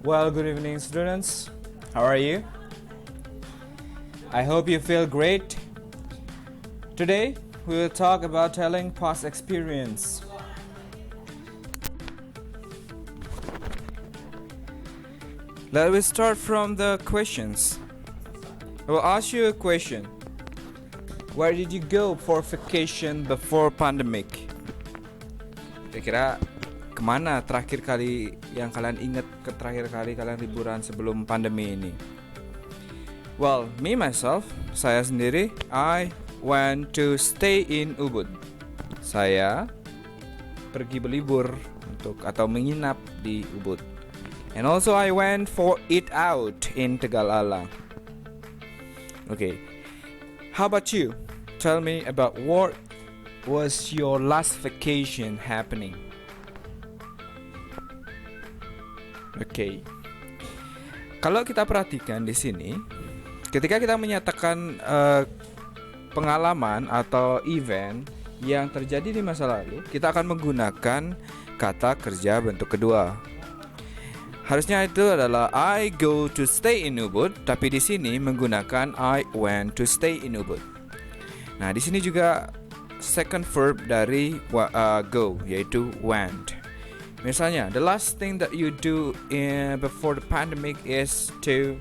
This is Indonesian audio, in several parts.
Well, good evening, students. How are you? I hope you feel great. Today, we will talk about telling past experience. Let me start from the questions. I will ask you a question. Where did you go for vacation before pandemic? Kira-kira kemana terakhir kali yang kalian ingat terakhir kali kalian liburan sebelum pandemi ini? Well, me myself, saya sendiri, I went to stay in Ubud. Saya pergi berlibur atau menginap di Ubud. And also I went for eat out in Tegalalang. Okay. How about you? Tell me about what was your last vacation happening? Okay. Kalau kita perhatikan di sini, ketika kita menyatakan pengalaman atau event yang terjadi di masa lalu, kita akan menggunakan kata kerja bentuk kedua. Harusnya itu adalah I go to stay in Ubud, tapi di sini menggunakan I went to stay in Ubud. Nah, di sini juga second verb dari go, yaitu went. Misalnya, the last thing that you do before the pandemic is to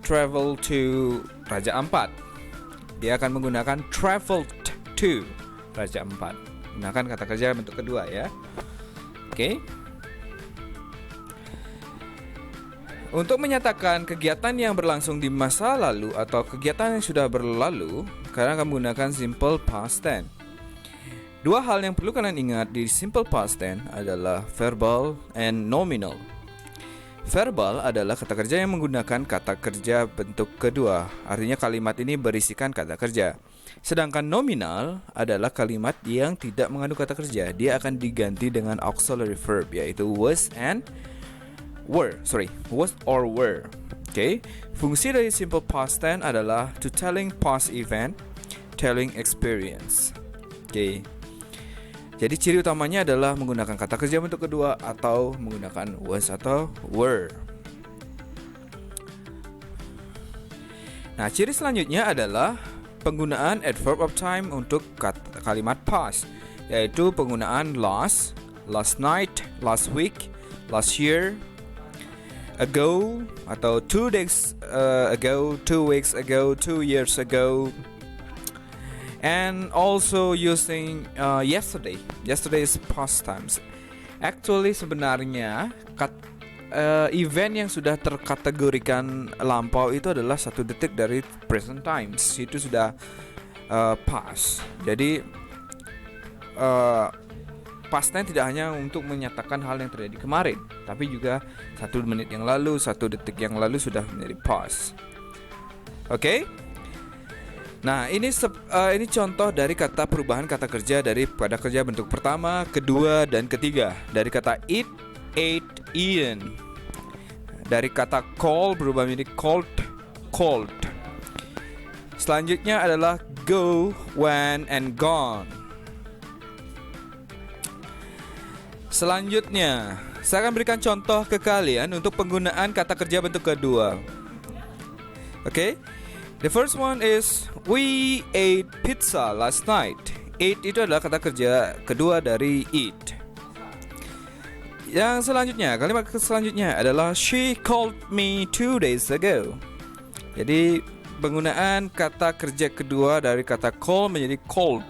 travel to Raja Ampat. Dia akan menggunakan traveled to Raja Ampat. Gunakan kata kerja bentuk kedua ya. Oke. Untuk menyatakan kegiatan yang berlangsung di masa lalu atau kegiatan yang sudah berlalu, kalian akan menggunakan simple past tense. Dua hal yang perlu kalian ingat di simple past tense adalah verbal and nominal. Verbal adalah kata kerja yang menggunakan kata kerja bentuk kedua. Artinya kalimat ini berisikan kata kerja. Sedangkan nominal adalah kalimat yang tidak mengandung kata kerja. Dia akan diganti dengan auxiliary verb, yaitu was or were. Okay. Fungsi dari simple past tense adalah to telling past event, telling experience. Okay. Jadi ciri utamanya adalah menggunakan kata kerja bentuk kedua atau menggunakan was atau were. Nah, ciri selanjutnya adalah penggunaan adverb of time untuk kalimat past, yaitu penggunaan last night, last week, last year, ago atau 2 days ago, 2 weeks ago, 2 years ago. And also using yesterday. Yesterday is past times. Actually sebenarnya event yang sudah terkategorikan lampau itu adalah 1 detik dari present times. Itu sudah past. Jadi past tense tidak hanya untuk menyatakan hal yang terjadi kemarin, tapi juga 1 menit yang lalu, 1 detik yang lalu sudah menjadi past. Oke? Nah, ini contoh dari kata perubahan kata kerja dari pada kerja bentuk pertama, kedua, dan ketiga. Dari kata eat, ate, eaten. Dari kata call berubah menjadi called, called. Selanjutnya adalah go, went, and gone. Selanjutnya, saya akan berikan contoh ke kalian untuk penggunaan kata kerja bentuk kedua. Okay? The first one is we ate pizza last night. Ate itu adalah kata kerja kedua dari eat. Yang selanjutnya, kalimat selanjutnya adalah she called me 2 days ago. Jadi penggunaan kata kerja kedua dari kata call menjadi called.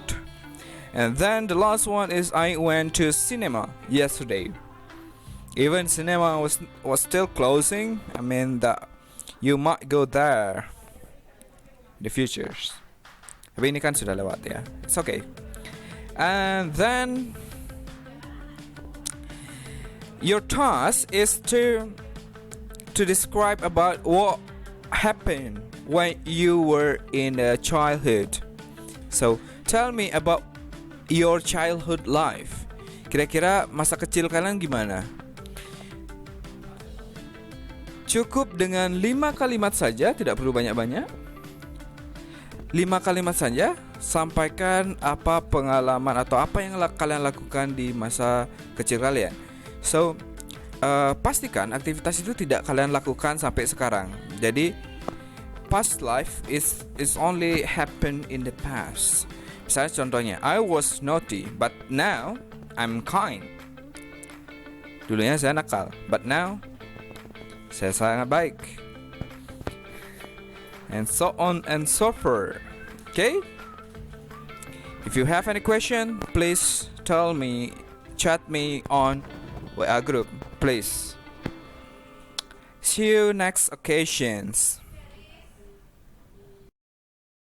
And then the last one is I went to cinema yesterday. Even cinema was still closing. I mean that you might go there the futures. Tapi ini kan sudah lewat ya. It's okay. And then your task is to describe about what happened when you were in a childhood. So tell me about your childhood life. Kira-kira masa kecil kalian gimana? Cukup dengan 5 kalimat saja, tidak perlu banyak-banyak. 5 kalimat saja, sampaikan apa pengalaman atau apa yang kalian lakukan di masa kecil kalian. So, pastikan aktivitas itu tidak kalian lakukan sampai sekarang. Jadi past life is only happen in the past. Misalnya contohnya, I was naughty but now I'm kind. Dulunya saya nakal, but now saya sangat baik. And so on and so forth. Okay? If you have any question, please tell me, chat me on WA group, please. See you next occasions.